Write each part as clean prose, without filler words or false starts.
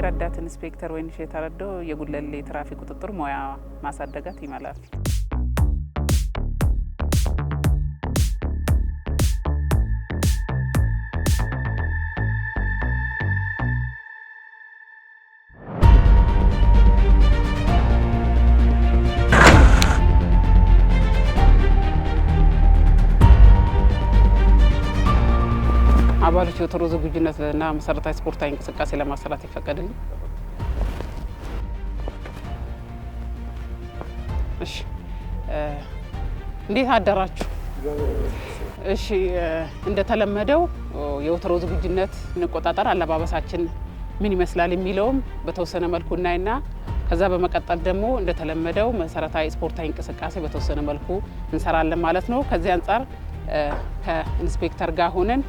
ረዳት ኢንስፔክተር ወይንሸት አረዶ የጉለሌ ትራፊክ ቁጥጥር ሙያ ማሳደጋት ይመላል። አባሎች የወትሮ ዝግጁነትና መሰረታዊ ስፖርታዊ እንቅስቃሴ ለማሰራት ይፈቀድልኝ። እሺ፣ እንዴት አደራችሁ? እሺ፣ እንደተለመደው የወትሮ ዝግጁነት እንቆጣጠር፣ አለባበሳችን ምን ይመስላል የሚለውም በተወሰነ መልኩ እናይና ከዛ በመቀጠል ደግሞ እንደተለመደው መሰረታዊ ስፖርታዊ እንቅስቃሴ በተወሰነ መልኩ እንሰራለን ማለት ነው። ከዚህ አንጻር ከኢንስፔክተር ጋር ሆነን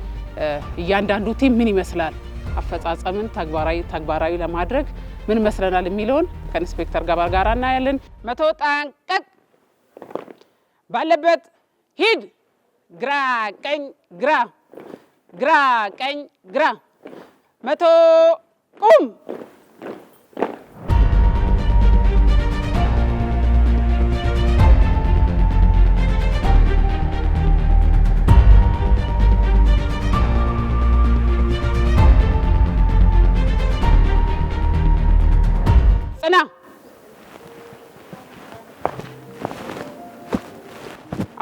እያንዳንዱ ቲም ምን ይመስላል አፈጻጸምን ተግባራዊ ለማድረግ ምን መስለናል የሚለውን ከኢንስፔክተር ጋር እናያለን። መቶ ጠንቀቅ ባለበት ሂድ፣ ግራ ቀኝ ግራ፣ ግራ ቀኝ ግራ፣ መቶ ቁም። ጽና።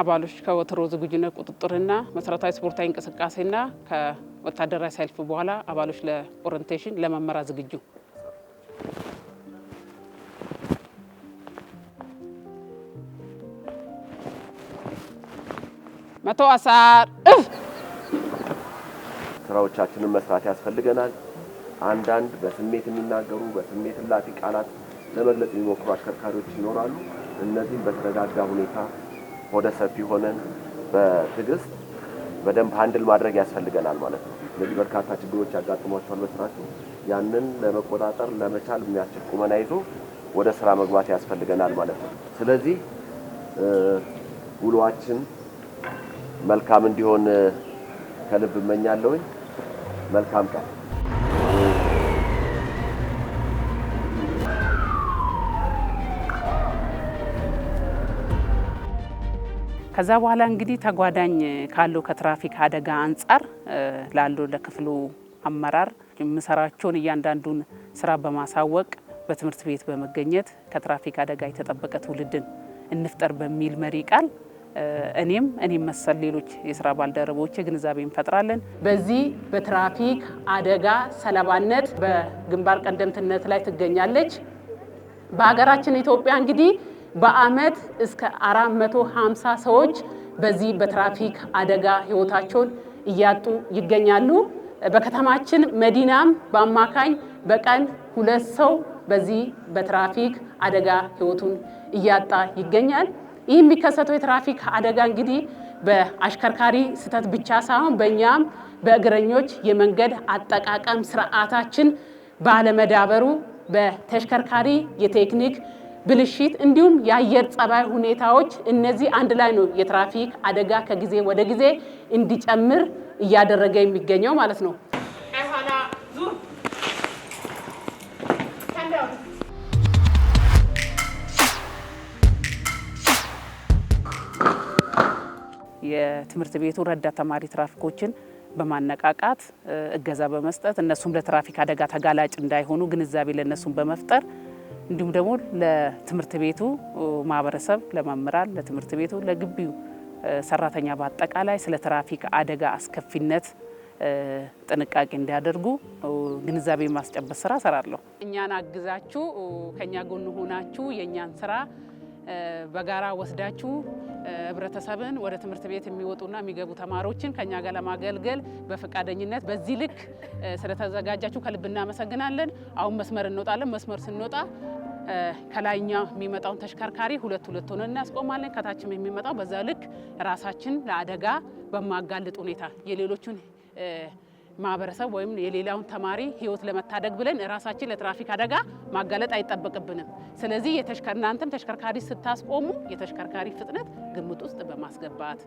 አባሎች ከወትሮ ዝግጁነት ቁጥጥርና መሰረታዊ ስፖርታዊ እንቅስቃሴና ከወታደራዊ ሰልፍ በኋላ አባሎች ለኦሪንቴሽን ለመመራ ዝግጁ። መቶ አሳር ስራዎቻችንን መስራት ያስፈልገናል። አንዳንድ በስሜት የሚናገሩ በስሜት ላፊ ቃላት ለመግለጽ የሚሞክሩ አሽከርካሪዎች ይኖራሉ። እነዚህም በተረጋጋ ሁኔታ ወደ ሰፊ ሆነን በትዕግስት በደንብ ሃንድል ማድረግ ያስፈልገናል ማለት ነው። ስለዚህ በርካታ ችግሮች ያጋጥሟቸዋል በስራቸው። ያንን ለመቆጣጠር ለመቻል የሚያስችል ቁመና ይዞ ወደ ስራ መግባት ያስፈልገናል ማለት ነው። ስለዚህ ውሏችን መልካም እንዲሆን ከልብ እመኛለሁኝ። መልካም ቀን። ከዛ በኋላ እንግዲህ ተጓዳኝ ካለው ከትራፊክ አደጋ አንጻር ላለው ለክፍሉ አመራር የምሰራቸውን እያንዳንዱን ስራ በማሳወቅ በትምህርት ቤት በመገኘት ከትራፊክ አደጋ የተጠበቀ ትውልድን እንፍጠር በሚል መሪ ቃል እኔም መሰል ሌሎች የስራ ባልደረቦች ግንዛቤ እንፈጥራለን። በዚህ በትራፊክ አደጋ ሰለባነት በግንባር ቀደምትነት ላይ ትገኛለች። በሀገራችን ኢትዮጵያ እንግዲህ በአመት እስከ 450 ሰዎች በዚህ በትራፊክ አደጋ ህይወታቸውን እያጡ ይገኛሉ። በከተማችን መዲናም በአማካኝ በቀን 2 ሰው በዚህ በትራፊክ አደጋ ህይወቱን እያጣ ይገኛል። ይህ የሚከሰተው የትራፊክ አደጋ እንግዲህ በአሽከርካሪ ስህተት ብቻ ሳይሆን በእኛም በእግረኞች የመንገድ አጠቃቀም ስርዓታችን ባለመዳበሩ በተሽከርካሪ የቴክኒክ ብልሽት እንዲሁም የአየር ጸባይ ሁኔታዎች እነዚህ አንድ ላይ ነው የትራፊክ አደጋ ከጊዜ ወደ ጊዜ እንዲጨምር እያደረገ የሚገኘው ማለት ነው። የትምህርት ቤቱ ረዳት ተማሪ ትራፊኮችን በማነቃቃት እገዛ በመስጠት እነሱም ለትራፊክ አደጋ ተጋላጭ እንዳይሆኑ ግንዛቤ ለነሱም በመፍጠር እንዲሁም ደግሞ ለትምህርት ቤቱ ማህበረሰብ፣ ለመምህራን፣ ለትምህርት ቤቱ፣ ለግቢው ሰራተኛ በአጠቃላይ ስለ ትራፊክ አደጋ አስከፊነት ጥንቃቄ እንዲያደርጉ ግንዛቤ ማስጨበጥ ስራ እሰራለሁ። እኛን አግዛችሁ ከኛ ጎን ሆናችሁ የኛን ስራ በጋራ ወስዳችሁ ህብረተሰብን ወደ ትምህርት ቤት የሚወጡና የሚገቡ ተማሪዎችን ከኛ ጋር ለማገልገል በፈቃደኝነት በዚህ ልክ ስለተዘጋጃችሁ ከልብ እናመሰግናለን። አሁን መስመር እንወጣለን። መስመር ስንወጣ ከላይኛ የሚመጣውን ተሽከርካሪ ሁለት ሆነን እናስቆማለን። ከታችም የሚመጣው በዛ ልክ ራሳችን ለአደጋ በማጋለጥ ሁኔታ የሌሎቹን ማህበረሰብ ወይም የሌላውን ተማሪ ህይወት ለመታደግ ብለን ራሳችን ለትራፊክ አደጋ ማጋለጥ አይጠበቅብንም። ስለዚህ እናንተም ተሽከርካሪ ስታስቆሙ የተሽከርካሪ ፍጥነት ግምት ውስጥ በማስገባት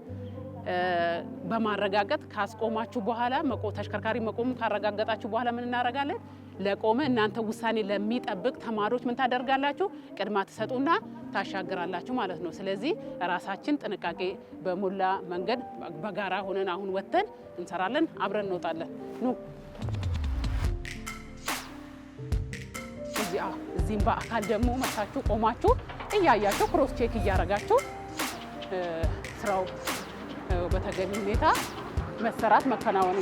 በማረጋገጥ ካስቆማችሁ በኋላ ተሽከርካሪ መቆሙ ካረጋገጣችሁ በኋላ ምን እናደርጋለን? ለቆመ እናንተ ውሳኔ ለሚጠብቅ ተማሪዎች ምን ታደርጋላችሁ? ቅድማ ትሰጡና ታሻግራላችሁ ማለት ነው። ስለዚህ ራሳችን ጥንቃቄ በሞላ መንገድ በጋራ ሆነን አሁን ወጥተን እንሰራለን። አብረን እንወጣለን። ኑ እዚህም በአካል ደግሞ መታችሁ ቆማችሁ እያያችሁ ክሮስ ቼክ እያደረጋችሁ ስራው በተገቢ ሁኔታ መሰራት መከናወን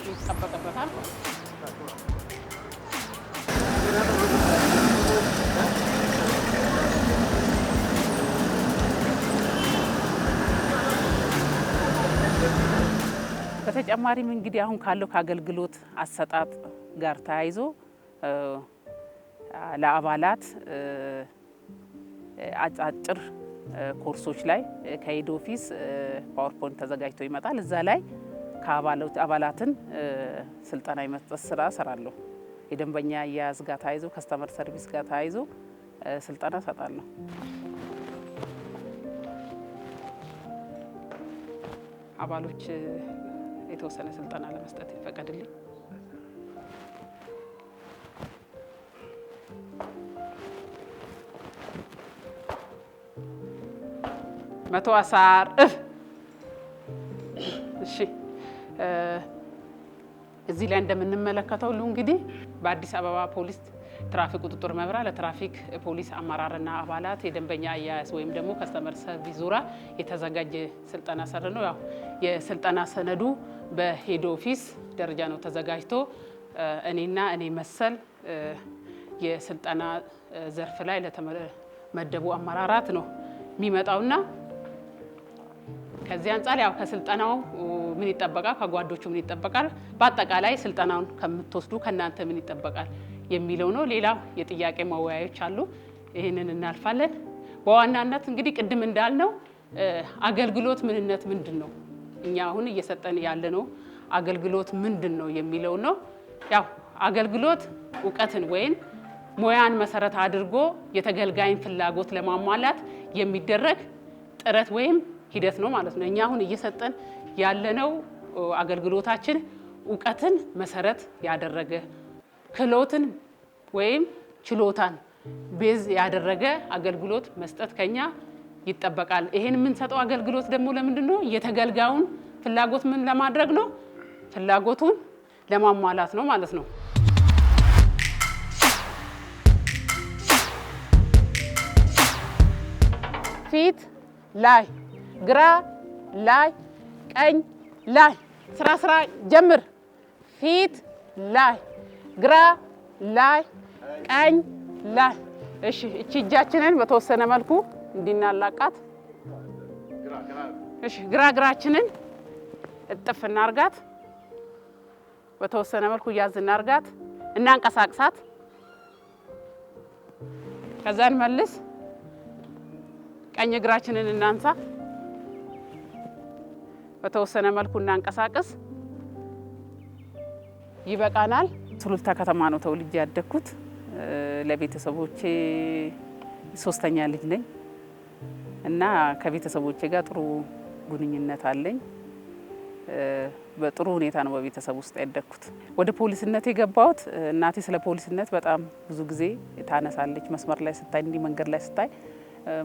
ይጠበቅበታል። በተጨማሪም እንግዲህ አሁን ካለው ከአገልግሎት አሰጣጥ ጋር ተያይዞ ለአባላት አጫጭር ኮርሶች ላይ ከሄድ ኦፊስ ፓወርፖይንት ተዘጋጅቶ ይመጣል። እዛ ላይ አባላትን ስልጠና የመስጠት ስራ እሰራለሁ። የደንበኛ አያያዝ ጋር ተያይዞ ከስተመር ሰርቪስ ጋር ተያይዞ ስልጠና እሰጣለሁ። አባሎች የተወሰነ ስልጠና ለመስጠት ይፈቀድልኝ። መቶ አሳር እሺ። እዚህ ላይ እንደምንመለከተው ሁሉ እንግዲህ በአዲስ አበባ ፖሊስ ትራፊክ ቁጥጥር መምሪያ ለትራፊክ ፖሊስ አመራርና አባላት የደንበኛ አያያዝ ወይም ደግሞ ከስተመር ሰርቪስ ዙሪያ የተዘጋጀ ስልጠና ሰር ነው። ያው የስልጠና ሰነዱ በሄድ ኦፊስ ደረጃ ነው ተዘጋጅቶ እኔና እኔ መሰል የስልጠና ዘርፍ ላይ ለተመደቡ አመራራት ነው የሚመጣውና ከዚህ አንጻር ያው ከስልጠናው ምን ይጠበቃል፣ ከጓዶቹ ምን ይጠበቃል፣ በአጠቃላይ ስልጠናውን ከምትወስዱ ከናንተ ምን ይጠበቃል የሚለው ነው። ሌላው የጥያቄ መወያዮች አሉ። ይህንን እናልፋለን። በዋናነት እንግዲህ ቅድም እንዳልነው አገልግሎት ምንነት ምንድን ነው፣ እኛ አሁን እየሰጠን ያለነው አገልግሎት ምንድን ነው የሚለው ነው። ያው አገልግሎት እውቀትን ወይም ሙያን መሰረት አድርጎ የተገልጋይን ፍላጎት ለማሟላት የሚደረግ ጥረት ወይም ሂደት ነው ማለት ነው። እኛ አሁን እየሰጠን ያለነው አገልግሎታችን እውቀትን መሰረት ያደረገ ክህሎትን ወይም ችሎታን ቤዝ ያደረገ አገልግሎት መስጠት ከኛ ይጠበቃል። ይሄን የምንሰጠው አገልግሎት ደግሞ ለምንድን ነው? የተገልጋዩን ፍላጎት ምን ለማድረግ ነው? ፍላጎቱን ለማሟላት ነው ማለት ነው። ፊት ላይ፣ ግራ ላይ፣ ቀኝ ላይ፣ ስራ ጀምር። ፊት ላይ፣ ግራ ላይ፣ ቀኝ ላይ። እሺ፣ እቺ እጃችንን በተወሰነ መልኩ እንዲናላቃት። እሺ፣ ግራችንን እጥፍ እናርጋት። በተወሰነ መልኩ ያዝ እናርጋት፣ እናንቀሳቅሳት። ከዛን መልስ ቀኝ እግራችንን እናንሳ። በተወሰነ መልኩ እናንቀሳቅስ። ይበቃናል። ሱሉልታ ከተማ ነው ተወልጄ ያደግኩት። ለቤተሰቦቼ ሶስተኛ ልጅ ነኝ እና ከቤተሰቦቼ ጋር ጥሩ ግንኙነት አለኝ። በጥሩ ሁኔታ ነው በቤተሰብ ውስጥ ያደግኩት። ወደ ፖሊስነት የገባሁት እናቴ ስለ ፖሊስነት በጣም ብዙ ጊዜ ታነሳለች። መስመር ላይ ስታይ እንዲህ መንገድ ላይ ስታይ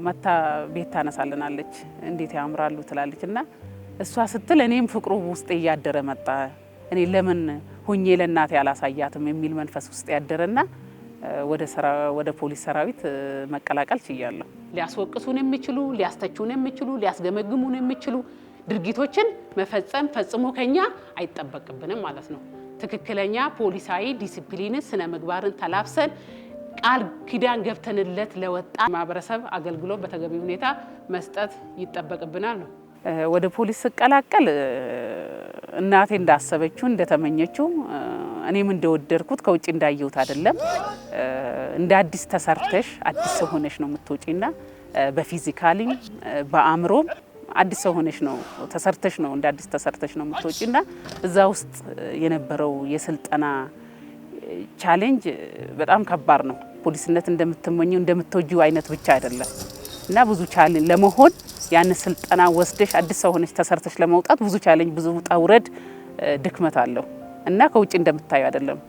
መታ ቤት ታነሳልናለች፣ እንዴት ያምራሉ ትላለች እና እሷ ስትል እኔም ፍቅሩ ውስጥ እያደረ መጣ። እኔ ለምን ሁኜ ለእናቴ አላሳያትም የሚል መንፈስ ውስጥ ያደረና ወደ ፖሊስ ሰራዊት መቀላቀል ችያለሁ። ሊያስወቅሱን የሚችሉ ሊያስተቹን የሚችሉ ሊያስገመግሙን የሚችሉ ድርጊቶችን መፈጸም ፈጽሞ ከኛ አይጠበቅብንም ማለት ነው። ትክክለኛ ፖሊሳዊ ዲሲፕሊን ስነ ምግባርን ተላብሰን ቃል ኪዳን ገብተንለት ለወጣ ማህበረሰብ አገልግሎት በተገቢ ሁኔታ መስጠት ይጠበቅብናል ነው። ወደ ፖሊስ ስቀላቀል እናቴ እንዳሰበችው እንደተመኘችው እኔም እንደወደድኩት ከውጭ እንዳየሁት አይደለም። እንደ አዲስ ተሰርተሽ አዲስ ሰው ሆነሽ ነው የምትወጪና በፊዚካሊም በአእምሮም አዲስ ሰው ሆነሽ ነው ተሰርተሽ ነው እንደ አዲስ ተሰርተሽ ነው የምትወጪና እዛ ውስጥ የነበረው የስልጠና ቻሌንጅ በጣም ከባድ ነው። ፖሊስነት እንደምትመኘው እንደምትወጂው አይነት ብቻ አይደለም እና ብዙ ቻሌንጅ ለመሆን ያን ስልጠና ወስደሽ አዲስ ሰው ሆነሽ ተሰርተሽ ለመውጣት ብዙ ቻሌንጅ ብዙ ውጣ ውረድ ድክመት አለው እና ከውጭ እንደምታዩ አይደለም።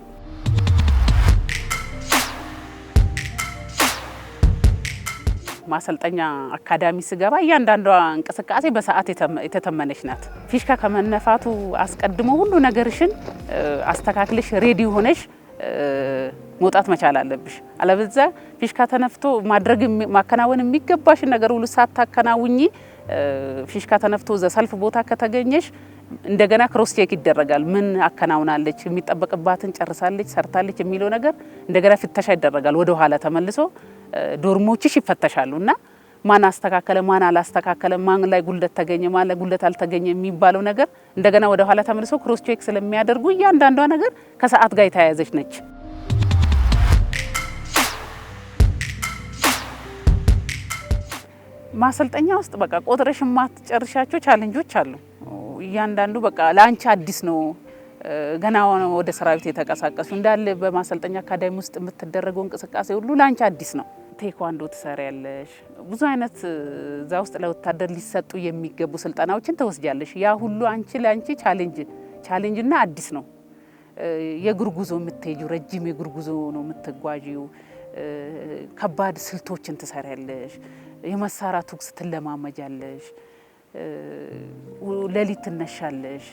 ማሰልጠኛ አካዳሚ ስገባ እያንዳንዷ እንቅስቃሴ በሰዓት የተተመነች ናት። ፊሽካ ከመነፋቱ አስቀድሞ ሁሉ ነገርሽን አስተካክለሽ ሬዲ ሆነሽ መውጣት መቻል አለብሽ። አለበለዚያ ፊሽካ ተነፍቶ ማከናወን የሚገባሽን ነገር ሁሉ ሳታከናውኚ ፊሽካ ተነፍቶ ሰልፍ ቦታ ከተገኘሽ እንደገና ክሮስ ቼክ ይደረጋል። ምን አከናውናለች፣ የሚጠበቅባትን ጨርሳለች፣ ሰርታለች የሚለው ነገር እንደገና ፍተሻ ይደረጋል። ወደ ኋላ ተመልሶ ዶርሞችሽ ይፈተሻሉ እና ማን አስተካከለ፣ ማን አላስተካከለ፣ ማን ላይ ጉለት ተገኘ፣ ማን ላይ ጉለት አልተገኘ የሚባለው ነገር እንደገና ወደ ኋላ ተመልሶ ክሮስ ቼክ ስለሚያደርጉ እያንዳንዷ ነገር ከሰዓት ጋር የተያያዘች ነች። ማሰልጠኛ ውስጥ በቃ ቆጥረሽ የማትጨርሻቸው ቻሌንጆች አሉ። እያንዳንዱ በቃ ለአንቺ አዲስ ነው። ገና ወደ ሰራዊት የተቀሳቀሱ እንዳለ በማሰልጠኛ አካዳሚ ውስጥ የምትደረገው እንቅስቃሴ ሁሉ ለአንቺ አዲስ ነው። ቴኳንዶ ትሰሪያለሽ። ብዙ አይነት እዛ ውስጥ ለወታደር ሊሰጡ የሚገቡ ስልጠናዎችን ትወስጃለሽ። ያ ሁሉ ለአንቺ ቻሌንጅና አዲስ ነው። የእግር ጉዞ የምትሄጂው ረጅም የእግር ጉዞ ነው የምትጓዢው። ከባድ ስልቶችን ትሰሪያለሽ። የመሳሪያ ተኩስ ትለማመጃለሽ። ሌሊት ትነሻለሽ።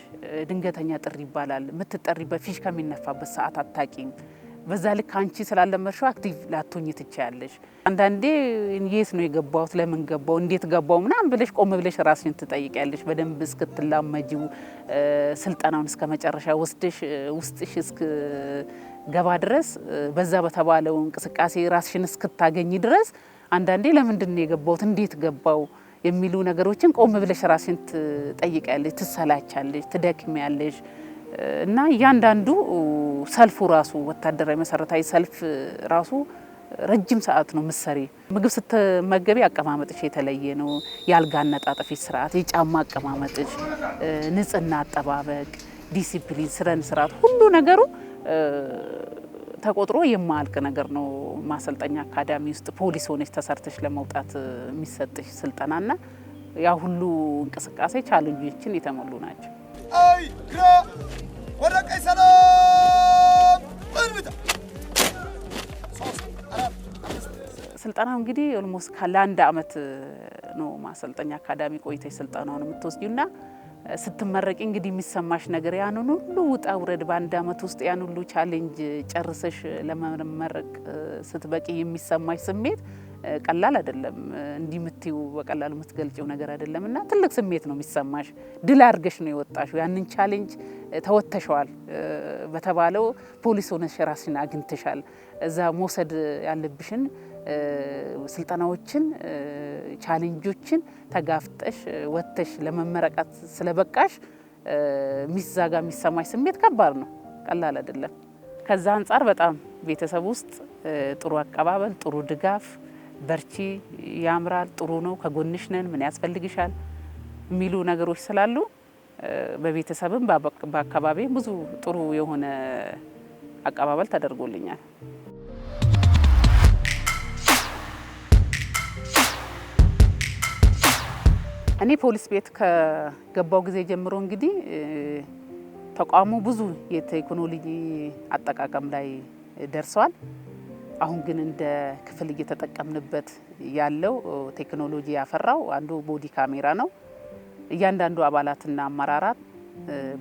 ድንገተኛ ጥሪ ይባላል። የምትጠሪበት ፊሽካ ከሚነፋበት ሰዓት አታቂም። በዛ ልክ አንቺ ስላለመድሽው አክቲቭ ላትሆኚ ትችያለሽ። አንዳንዴ የት ነው የገባሁት፣ ለምን ገባው፣ እንዴት ገባው ምናምን ብለሽ ቆም ብለሽ ራስሽን ትጠይቂያለሽ። በደንብ እስክትላመጂው ስልጠናውን እስከ መጨረሻ ወስደሽ ውስጥሽ እስክገባ ድረስ በዛ በተባለው እንቅስቃሴ ራስሽን እስክታገኝ ድረስ አንዳንዴ ለምንድን ነው የገባሁት፣ እንዴት ገባው የሚሉ ነገሮችን ቆም ብለሽ ራስሽን ትጠይቂያለሽ፣ ትሰላቻለሽ፣ ትደክሚያለሽ። እና እያንዳንዱ ሰልፉ ራሱ ወታደራዊ መሰረታዊ ሰልፍ ራሱ ረጅም ሰዓት ነው ምሰሪ። ምግብ ስትመገቢ አቀማመጥሽ የተለየ ነው። የአልጋ አነጣጠፍሽ ስርዓት፣ የጫማ አቀማመጥሽ፣ ንጽህና አጠባበቅ፣ ዲሲፕሊን፣ ስረን ስርዓት ሁሉ ነገሩ ተቆጥሮ የማያልቅ ነገር ነው። ማሰልጠኛ አካዳሚ ውስጥ ፖሊስ ሆነሽ ተሰርተሽ ለመውጣት የሚሰጥሽ ስልጠናና ያ ሁሉ እንቅስቃሴ ቻሌንጆችን የተሞሉ ናቸው። አይ ግራ ወደ ቀይ ሰላም እርምጃ። ስልጠናው እንግዲህ ኦልሞስት ለአንድ አመት ነው ማሰልጠኛ አካዳሚ ቆይተሽ ስልጠናውን የምትወስጂውና ስትመረቂ እንግዲህ የሚሰማሽ ነገር ያንን ሁሉ ውጣ ውረድ በአንድ አመት ውስጥ ያን ሁሉ ቻሌንጅ ጨርሰሽ ለመመረቅ ስትበቂ የሚሰማሽ ስሜት ቀላል አይደለም። እንዲህ የምትይው በቀላሉ የምትገልጪው ነገር አይደለም እና ትልቅ ስሜት ነው የሚሰማሽ። ድል አድርገሽ ነው የወጣሽው። ያንን ቻሌንጅ ተወጥተሽዋል። በተባለው ፖሊስ ሆነሽ ራስሽን አግኝተሻል። እዛ መውሰድ ያለብሽን ስልጠናዎችን ቻሌንጆችን ተጋፍጠሽ ወጥተሽ ለመመረቃት ስለበቃሽ ሚዛጋ የሚሰማሽ ስሜት ከባድ ነው፣ ቀላል አይደለም። ከዛ አንጻር በጣም ቤተሰብ ውስጥ ጥሩ አቀባበል፣ ጥሩ ድጋፍ፣ በርቺ፣ ያምራል፣ ጥሩ ነው፣ ከጎንሽ ነን፣ ምን ያስፈልግሻል የሚሉ ነገሮች ስላሉ በቤተሰብም በአካባቢ ብዙ ጥሩ የሆነ አቀባበል ተደርጎልኛል። እኔ ፖሊስ ቤት ከገባው ጊዜ ጀምሮ እንግዲህ ተቋሙ ብዙ የቴክኖሎጂ አጠቃቀም ላይ ደርሷል። አሁን ግን እንደ ክፍል እየተጠቀምንበት ያለው ቴክኖሎጂ ያፈራው አንዱ ቦዲ ካሜራ ነው። እያንዳንዱ አባላትና አመራራት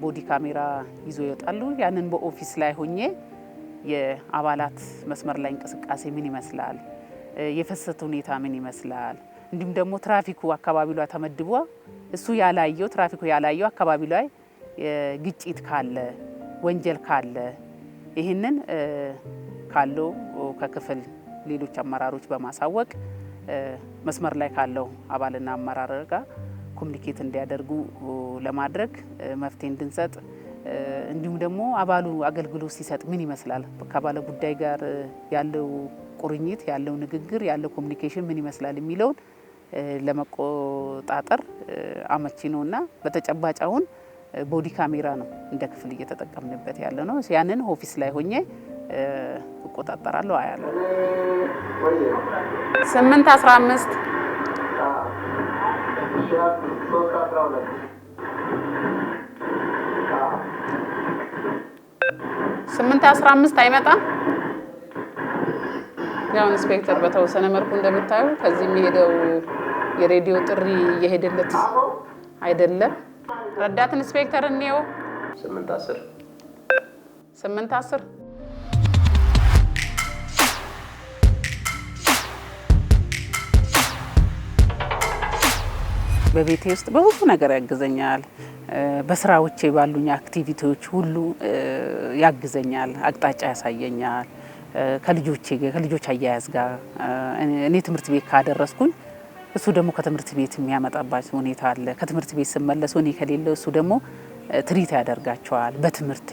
ቦዲ ካሜራ ይዞ ይወጣሉ። ያንን በኦፊስ ላይ ሆኜ የአባላት መስመር ላይ እንቅስቃሴ ምን ይመስላል፣ የፍሰት ሁኔታ ምን ይመስላል፣ እንዲሁም ደግሞ ትራፊኩ አካባቢ ላይ ተመድቦ እሱ ያላየው ትራፊኩ ያላየው አካባቢ ላይ ግጭት ካለ ወንጀል ካለ ይህንን ካለው ከክፍል ሌሎች አመራሮች በማሳወቅ መስመር ላይ ካለው አባልና አመራር ጋር ኮሙኒኬት እንዲያደርጉ ለማድረግ መፍትሄ እንድንሰጥ እንዲሁም ደግሞ አባሉ አገልግሎት ሲሰጥ ምን ይመስላል ከባለ ጉዳይ ጋር ያለው ቁርኝት ያለው ንግግር ያለው ኮሙኒኬሽን ምን ይመስላል የሚለውን ለመቆጣጠር አመቺ ነውና በተጨባጭ አሁን ቦዲ ካሜራ ነው እንደ ክፍል እየተጠቀምንበት ያለ ነው። ያንን ኦፊስ ላይ ሆኜ እቆጣጠራለሁ አያለሁ። 8:15 8:15 አይመጣም። ያው ኢንስፔክተር በተወሰነ መልኩ እንደምታዩ ከዚህ የሚሄደው የሬዲዮ ጥሪ እየሄደለት አይደለም። ረዳት ኢንስፔክተር እንየው 8:10 በቤቴ ውስጥ በብዙ ነገር ያግዘኛል። በስራዎቼ ባሉኝ አክቲቪቲዎች ሁሉ ያግዘኛል፣ አቅጣጫ ያሳየኛል። ከልጆች አያያዝ ጋር እኔ ትምህርት ቤት ካደረስኩኝ እሱ ደግሞ ከትምህርት ቤት የሚያመጣባቸው ሁኔታ አለ። ከትምህርት ቤት ስመለሱ እኔ ከሌለው እሱ ደግሞ ትሪት ያደርጋቸዋል በትምህርቴ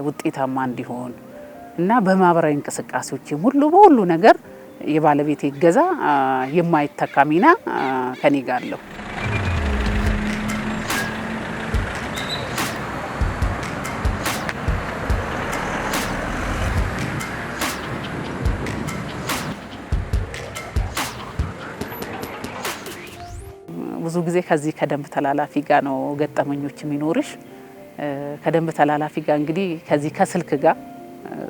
ውጤታማ እንዲሆን እና በማህበራዊ እንቅስቃሴዎች ሁሉ በሁሉ ነገር የባለቤቴ እገዛ የማይተካ ሚና ከኔ ጋር አለው። ብዙ ጊዜ ከዚህ ከደንብ ተላላፊ ጋር ነው ገጠመኞች የሚኖርሽ። ከደንብ ተላላፊ ጋር እንግዲህ ከዚህ ከስልክ ጋር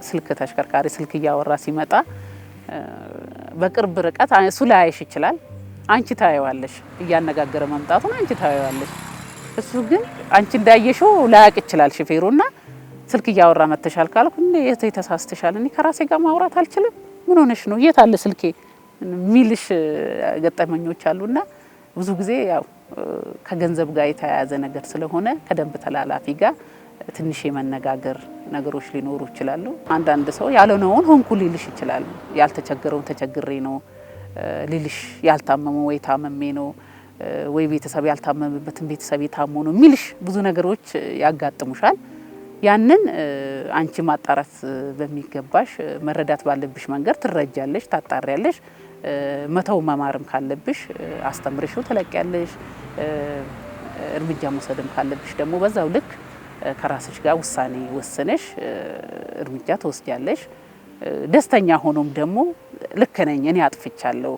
ስልክ ተሽከርካሪ ስልክ እያወራ ሲመጣ በቅርብ ርቀት እሱ ላያይሽ ይችላል። አንቺ ታየዋለሽ፣ እያነጋገረ መምጣቱን አንቺ ታየዋለሽ። እሱ ግን አንቺ እንዳየሽው ላያቅ ይችላል ሹፌሩና ስልክ እያወራ መተሻል ካልኩ የት ተሳስተሻል፣ እኔ ከራሴ ጋር ማውራት አልችልም፣ ምን ሆነሽ ነው፣ የት አለ ስልኬ ሚልሽ ገጠመኞች አሉና ብዙ ጊዜ ያው ከገንዘብ ጋር የተያያዘ ነገር ስለሆነ ከደንብ ተላላፊ ጋር ትንሽ የመነጋገር ነገሮች ሊኖሩ ይችላሉ። አንዳንድ ሰው ያልሆነውን ሆንኩ ሊልሽ ይችላል። ያልተቸገረውን ተቸግሬ ነው ሊልሽ፣ ያልታመመው ወይ ታመሜ ነው ወይ ቤተሰብ ያልታመመበትን ቤተሰብ የታመሙ ነው ሚልሽ ብዙ ነገሮች ያጋጥሙሻል። ያንን አንቺ ማጣራት በሚገባሽ መረዳት ባለብሽ መንገድ ትረጃለሽ፣ ታጣሪያለሽ። መተው መማርም ካለብሽ አስተምርሽው ትለቂያለሽ። እርምጃ መውሰድም ካለብሽ ደግሞ በዛው ልክ ከራስሽ ጋር ውሳኔ ወስነሽ እርምጃ ትወስጃለሽ። ደስተኛ ሆኖም ደግሞ ልክ ነኝ እኔ አጥፍቻለሁ፣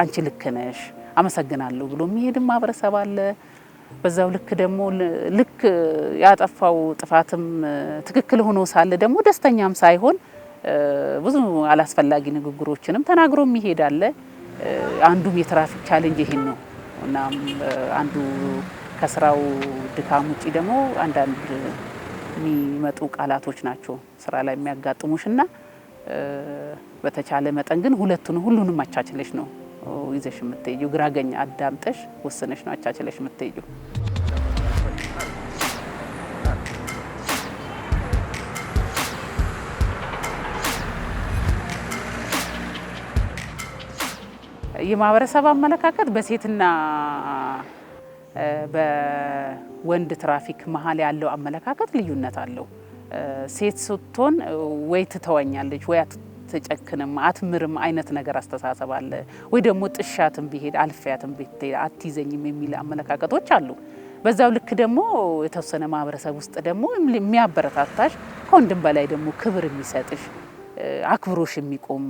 አንቺ ልክ ነሽ፣ አመሰግናለሁ ብሎ የሚሄድም ማህበረሰብ አለ። በዛው ልክ ደግሞ ልክ ያጠፋው ጥፋትም ትክክል ሆኖ ሳለ ደግሞ ደስተኛም ሳይሆን ብዙ አላስፈላጊ ንግግሮችንም ተናግሮ የሚሄድ አለ። አንዱም የትራፊክ ቻሌንጅ ይሄን ነው እና አንዱ ከስራው ድካም ውጪ ደግሞ አንዳንድ የሚመጡ ቃላቶች ናቸው ስራ ላይ የሚያጋጥሙሽና በተቻለ መጠን ግን ሁሉንም አቻችለሽ ነው ይዘሽ የምትሄጂው። ግራገኝ አዳምጠሽ ወስነሽ ነው አቻችለሽ የምትሄጂው። የማህበረሰብ አመለካከት በሴትና በወንድ ትራፊክ መሀል ያለው አመለካከት ልዩነት አለው። ሴት ስትሆን ወይ ትተወኛለች ወይ አትጨክንም አትምርም አይነት ነገር አስተሳሰብ አለ። ወይ ደግሞ ጥሻትም ቢሄድ አልፊያትም ብትሄድ አትይዘኝም የሚል አመለካከቶች አሉ። በዛው ልክ ደግሞ የተወሰነ ማህበረሰብ ውስጥ ደግሞ የሚያበረታታሽ ከወንድም በላይ ደግሞ ክብር የሚሰጥሽ አክብሮሽ የሚቆም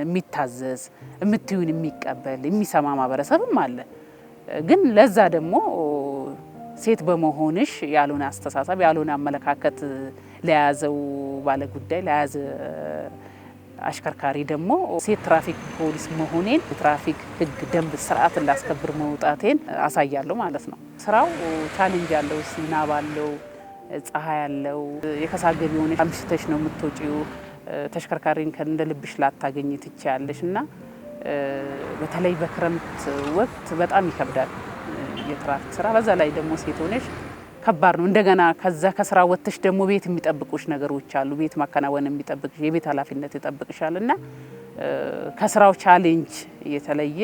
የሚታዘዝ የምትዩን የሚቀበል የሚሰማ ማህበረሰብም አለ። ግን ለዛ ደግሞ ሴት በመሆንሽ ያልሆነ አስተሳሰብ ያልሆነ አመለካከት ለያዘው ባለጉዳይ ለያዘ አሽከርካሪ ደግሞ ሴት ትራፊክ ፖሊስ መሆኔን የትራፊክ ሕግ ደንብ ስርዓት እንዳስከብር መውጣቴን አሳያለሁ ማለት ነው። ስራው ቻሌንጅ ያለው ዝናብ አለው፣ ፀሐይ ያለው የከሳት ገቢ ሆነሽ አምሽተሽ ነው የምትወጪው። ተሽከርካሪን እንደ ልብሽ ላታገኝ ትችያለሽ እና በተለይ በክረምት ወቅት በጣም ይከብዳል የትራፊክ ስራ። በዛ ላይ ደግሞ ሴት ሆነሽ ከባድ ነው። እንደገና ከዛ ከስራ ወጥተሽ ደግሞ ቤት የሚጠብቁሽ ነገሮች አሉ። ቤት ማከናወን የሚጠብቅሽ የቤት ኃላፊነት ይጠብቅሻል እና ከስራው ቻሌንጅ የተለየ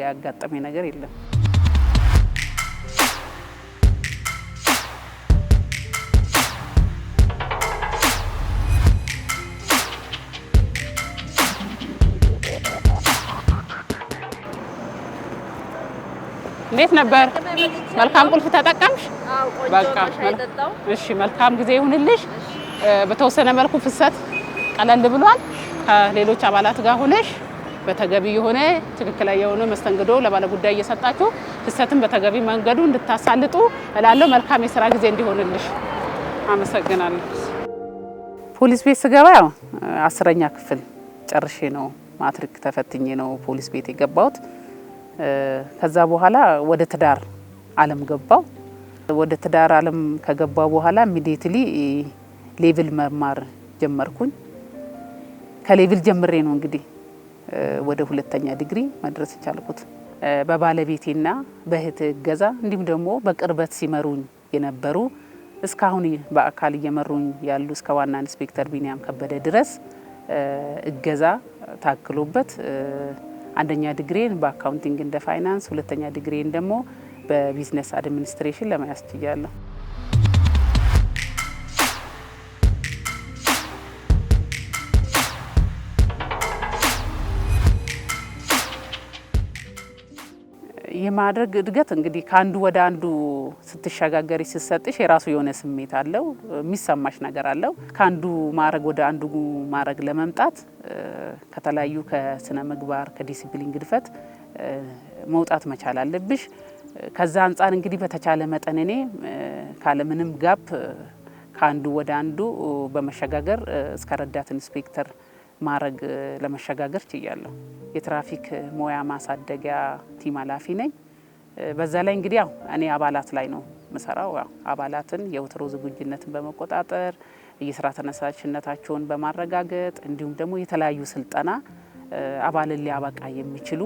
ያጋጠመኝ ነገር የለም። እንዴት ነበር? መልካም ቁልፍ ተጠቀምሽ? በቃ እሺ፣ መልካም ጊዜ ይሁንልሽ። በተወሰነ መልኩ ፍሰት ቀለል ብሏል። ከሌሎች አባላት ጋር ሆነሽ በተገቢ የሆነ ትክክለኛ የሆነ መስተንግዶ ለባለ ጉዳይ እየሰጣችሁ ፍሰትን በተገቢ መንገዱ እንድታሳልጡ እላለሁ። መልካም የስራ ጊዜ እንዲሆንልሽ። አመሰግናለሁ። ፖሊስ ቤት ስገባ ያው 10ኛ ክፍል ጨርሼ ነው ማትሪክ ተፈትኜ ነው ፖሊስ ቤት የገባሁት። ከዛ በኋላ ወደ ትዳር ዓለም ገባው። ወደ ትዳር ዓለም ከገባው በኋላ ኢሚዲየትሊ ሌቭል መማር ጀመርኩኝ። ከሌቭል ጀምሬ ነው እንግዲህ ወደ 2ኛ ዲግሪ መድረስ ቻልኩት። በባለቤቴና በእህት እገዛ እንዲሁም ደግሞ በቅርበት ሲመሩኝ የነበሩ እስካሁን በአካል እየመሩኝ ያሉ እስከ ዋና ኢንስፔክተር ቢኒያም ከበደ ድረስ እገዛ ታክሎበት 1ኛ ዲግሪን በአካውንቲንግ እንደ ፋይናንስ 2ኛ ዲግሪን ደግሞ በቢዝነስ አድሚኒስትሬሽን ለመያዝ ችያለሁ። የማድረግ እድገት እንግዲህ ከአንዱ ወደ አንዱ ስትሸጋገሪ ስትሰጥሽ የራሱ የሆነ ስሜት አለው፣ የሚሰማሽ ነገር አለው። ከአንዱ ማዕረግ ወደ አንዱ ማዕረግ ለመምጣት ከተለያዩ ከስነ ምግባር ከዲሲፕሊን ግድፈት መውጣት መቻል አለብሽ። ከዛ አንጻር እንግዲህ በተቻለ መጠን እኔ ካለምንም ጋፕ ከአንዱ ወደ አንዱ በመሸጋገር እስከ ረዳት ኢንስፔክተር ማዕረግ ለመሸጋገር ችያለሁ። የትራፊክ ሙያ ማሳደጊያ ቲም ኃላፊ ነኝ። በዛ ላይ እንግዲህ ያው እኔ አባላት ላይ ነው የምሰራው። አባላትን የወትሮ ዝግጁነትን በመቆጣጠር የስራ ተነሳሽነታቸውን በማረጋገጥ እንዲሁም ደግሞ የተለያዩ ስልጠና አባልን ሊያበቃ የሚችሉ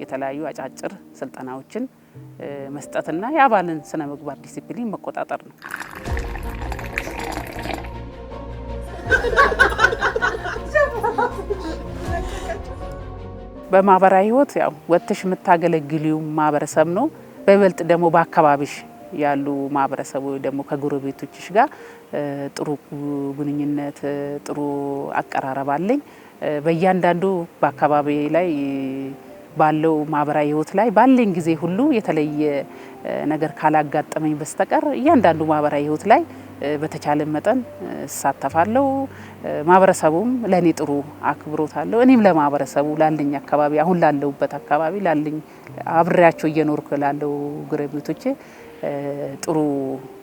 የተለያዩ አጫጭር ስልጠናዎችን መስጠትና የአባልን ስነ ምግባር ዲሲፕሊን መቆጣጠር ነው። በማህበራዊ ህይወት ያው ወጥተሽ የምታገለግሊው ማህበረሰብ ነው። በይበልጥ ደግሞ በአካባቢሽ ያሉ ማህበረሰቡ ደግሞ ከጎረቤቶችሽ ጋር ጥሩ ግንኙነት ጥሩ አቀራረብ አለኝ። በእያንዳንዱ በአካባቢ ላይ ባለው ማህበራዊ ህይወት ላይ ባለኝ ጊዜ ሁሉ የተለየ ነገር ካላጋጠመኝ በስተቀር እያንዳንዱ ማህበራዊ ህይወት ላይ በተቻለ መጠን እሳተፋለሁ። ማህበረሰቡም ለኔ ጥሩ አክብሮት አለው። እኔም ለማህበረሰቡ ላለኝ አካባቢ አሁን ላለሁበት አካባቢ ላለኝ አብሬያቸው እየኖርኩ ላለው ጎረቤቶቼ ጥሩ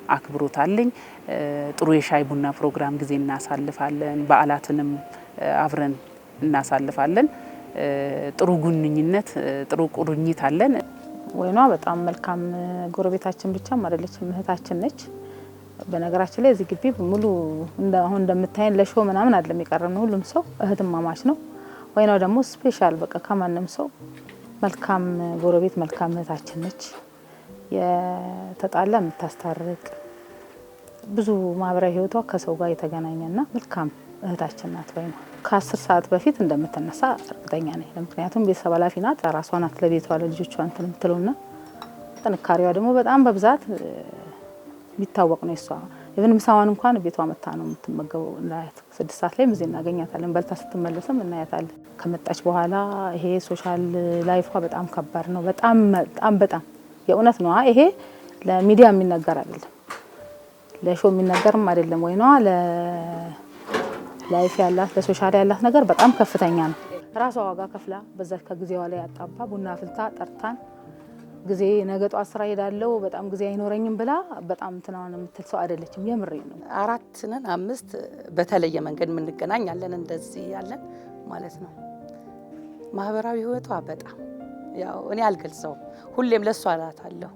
አክብሮት አለኝ። ጥሩ የሻይ ቡና ፕሮግራም ጊዜ እናሳልፋለን። በዓላትንም አብረን እናሳልፋለን። ጥሩ ግንኙነት ጥሩ ቁርኝት አለን። ወይኗ በጣም መልካም ጎረቤታችን ብቻም አይደለችም፣ እህታችን ነች። በነገራችን ላይ እዚህ ግቢ ሙሉ አሁን እንደምታየን ለሾው ምናምን አይደለም የቀረብነው፣ ሁሉም ሰው እህትማማች ነው። ወይናው ደግሞ ስፔሻል በቃ ከማንም ሰው መልካም ጎረቤት መልካም እህታችን ነች። የተጣላ የምታስታርቅ ብዙ ማህበራዊ ህይወቷ ከሰው ጋር የተገናኘና መልካም እህታችን ናት። ወይኗ ከ10 ሰዓት በፊት እንደምትነሳ እርግጠኛ ነኝ። ምክንያቱም ቤተሰብ ኃላፊ ናት። ራሷ ናት ለቤቷ ለልጆቿ እንትን የምትለውና ጥንካሬዋ ደግሞ በጣም በብዛት የሚታወቅ ነው። እሷ ኢቭን ምሳዋን እንኳን ቤቷ መታ ነው የምትመገበው። እናያት 6 ሰዓት ላይ ምዜ እናገኛታለን። በልታ ስትመለስም እናያታለን። ከመጣች በኋላ ይሄ ሶሻል ላይፏ በጣም ከባድ ነው። በጣም በጣም በጣም የእውነት ነው። ይሄ ለሚዲያ የሚነገር አይደለም፣ ለሾው የሚነገርም አይደለም። ወይኗ ለላይፍ ያላት ለሶሻል ያላት ነገር በጣም ከፍተኛ ነው። ራሷ ዋጋ ከፍላ በዛች ከጊዜዋ ላይ አጣባ ቡና ፍልታ ጠርታን ጊዜ ነገ ጧት ስራ ሄዳለሁ በጣም ጊዜ አይኖረኝም ብላ በጣም እንትናን የምትል ሰው አይደለችም። የምሬ ነው። 4 ነን 5 በተለየ መንገድ የምንገናኝ ያለን እንደዚህ ያለን ማለት ነው። ማህበራዊ ህይወቷ በጣም ያው እኔ አልገልጸውም። ሁሌም ለሷ አላታለሁ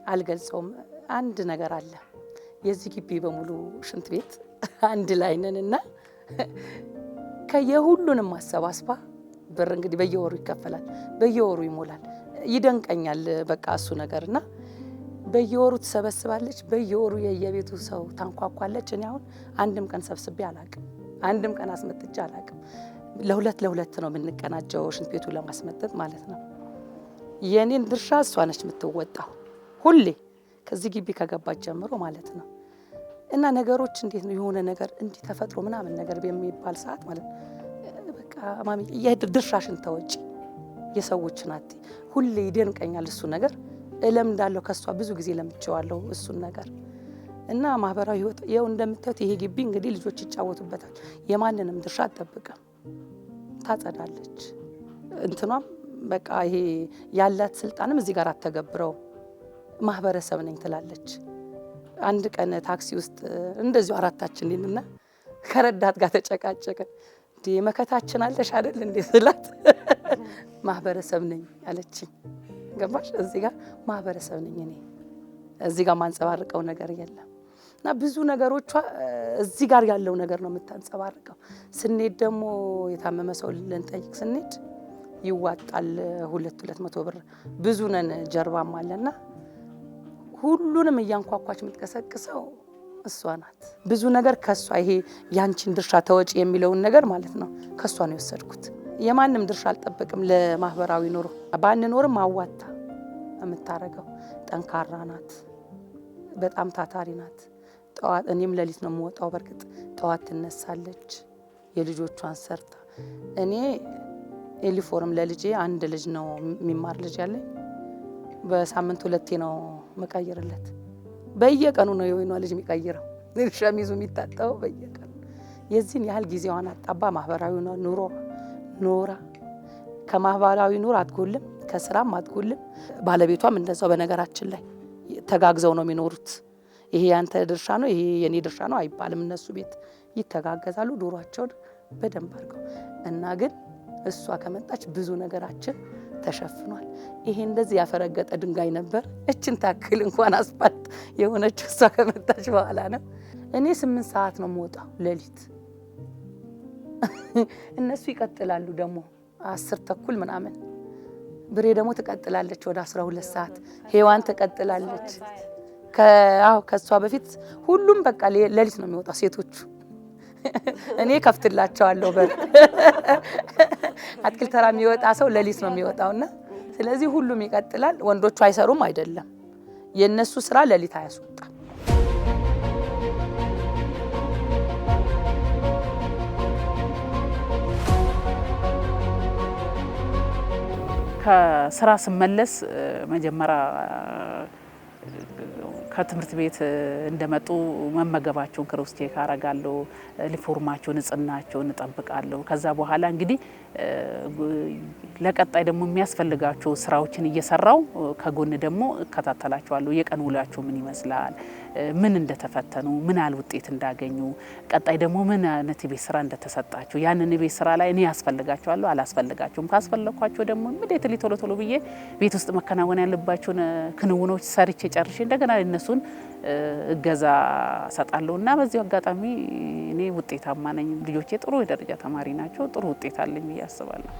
አልገልጸውም። አንድ ነገር አለ። የዚህ ግቢ በሙሉ ሽንት ቤት አንድ ላይ ነንና ከየሁሉንም አሰባስባ ብር እንግዲህ በየወሩ ይከፈላል፣ በየወሩ ይሞላል። ይደንቀኛል በቃ እሱ ነገርና በየወሩ ትሰበስባለች፣ በየወሩ የየቤቱ ሰው ታንኳኳለች። እኔ አሁን አንድም ቀን ሰብስቤ አላቅም፣ አንድም ቀን አስመጥቼ አላቅም። ለሁለት ነው የምንቀናጀው ሽንት ቤቱ ለማስመጠጥ ማለት ነው። የኔን ድርሻ እሷ ነች የምትወጣው ሁሌ ከዚህ ግቢ ከገባች ጀምሮ ማለት ነው። እና ነገሮች እንዴት ነው የሆነ ነገር እንዲህ ተፈጥሮ ምናምን ነገር በሚባል ሰዓት ማለት በቃ ማሚ የድርሻሽን ተወጪ የሰዎች ናት። ሁሌ ይደንቀኛል እሱ ነገር። እለምዳለሁ ከሷ ብዙ ጊዜ ለምቼዋለሁ እሱን ነገር እና ማህበራዊ ህይወት ይኸው እንደምታዩት ይሄ ግቢ እንግዲህ ልጆች ይጫወቱበታል። የማንንም ድርሻ አትጠብቅም። ታጸዳለች እንትኗም በቃ ይሄ ያላት ስልጣንም እዚህ ጋር አተገብረው ማህበረሰብ ነኝ ትላለች። አንድ ቀን ታክሲ ውስጥ እንደዚሁ አራታችን ነንና ከረዳት ጋር ተጨቃጨቅን። እንዴ መከታችን አለሽ አይደል እንዴ ስላት ማህበረሰብ ነኝ አለችኝ። ገባሽ? እዚህ ጋር ማህበረሰብ ነኝ እኔ እዚህ ጋር ማንጸባርቀው ነገር የለም። እና ብዙ ነገሮቿ እዚህ ጋር ያለው ነገር ነው የምታንጸባርቀው። ስንሄድ ደግሞ የታመመ ሰው ልንጠይቅ ስንሄድ ይዋጣል 200 ብር ብዙ ነን ጀርባም አለና ሁሉንም እያንኳኳች የምትቀሰቅሰው እሷ ናት። ብዙ ነገር ከሷ ይሄ ያንቺን ድርሻ ተወጪ የሚለውን ነገር ማለት ነው ከሷ ነው የወሰድኩት። የማንም ድርሻ አልጠበቅም። ለማህበራዊ ኑሮ ባንኖርም አዋጣ የምታረገው ጠንካራ ናት። በጣም ታታሪ ናት። ጠዋት እኔም ሌሊት ነው የምወጣው። በርግጥ ጠዋት ትነሳለች የልጆቿን ሰርታ። እኔ ዩኒፎርም ለልጄ አንድ ልጅ ነው የሚማር ልጅ ያለኝ በሳምንት 2 ነው መቀየርለት። በየቀኑ ነው የወይኗ ልጅ የሚቀይረው ሸሚዙ የሚታጠበው በየቀኑ። የዚህን ያህል ጊዜዋን አጣባ ማህበራዊ ኑሮ ኖራ ከማህበራዊ ኑሮ አትጎልም፣ ከስራም አትጎልም። ባለቤቷም እንደዛው በነገራችን ላይ ተጋግዘው ነው የሚኖሩት። ይሄ ያንተ ድርሻ ነው ይሄ የኔ ድርሻ ነው አይባልም። እነሱ ቤት ይተጋገዛሉ ኑሯቸውን በደንብ አድርገው እና ግን እሷ ከመጣች ብዙ ነገራችን ተሸፍኗል። ይሄ እንደዚህ ያፈረገጠ ድንጋይ ነበር። እችን ታክል እንኳን አስፋልት የሆነችው እሷ ከመጣች በኋላ ነው። እኔ 8 ሰዓት ነው የምወጣው ሌሊት። እነሱ ይቀጥላሉ ደግሞ 10 ተኩል ምናምን። ብሬ ደግሞ ትቀጥላለች ወደ 12 ሰዓት። ሄዋን ትቀጥላለች። ከሷ በፊት ሁሉም በቃ ሌሊት ነው የሚወጣው ሴቶቹ። እኔ ከፍትላቸዋለሁ በር። አትክልት ተራ የሚወጣ ሰው ሌሊት ነው የሚወጣውና ስለዚህ ሁሉም ይቀጥላል። ወንዶቹ አይሰሩም አይደለም፣ የነሱ ስራ ሌሊት አያስወጣም። ከስራ ስመለስ መጀመሪያ ከትምህርት ቤት እንደመጡ መመገባቸውን ክሮስ ቼክ አረጋለሁ። ዩኒፎርማቸውን ንጽህናቸውን እጠብቃለሁ። ከዛ በኋላ እንግዲህ ለቀጣይ ደግሞ የሚያስፈልጋቸው ስራዎችን እየሰራው ከጎን ደግሞ እከታተላቸዋለሁ። የቀን ውሏቸው ምን ይመስላል፣ ምን እንደተፈተኑ፣ ምን ያህል ውጤት እንዳገኙ፣ ቀጣይ ደግሞ ምን አይነት ቤት ስራ እንደተሰጣቸው፣ ያንን ቤት ስራ ላይ እኔ ያስፈልጋቸዋለሁ አላስፈልጋቸውም፣ ካስፈለኳቸው ደግሞ ኢሚዲየትሊ ቶሎ ብዬ ቤት ውስጥ መከናወን ያለባቸውን ክንውኖች ሰርቼ ጨርሼ እንደገና እነሱን እገዛ ሰጣለሁና በዚህ አጋጣሚ እኔ ውጤታማ ነኝ። ልጆቼ ጥሩ የደረጃ ተማሪ ናቸው። ጥሩ ውጤት አለኝ ብዬ አስባለሁ።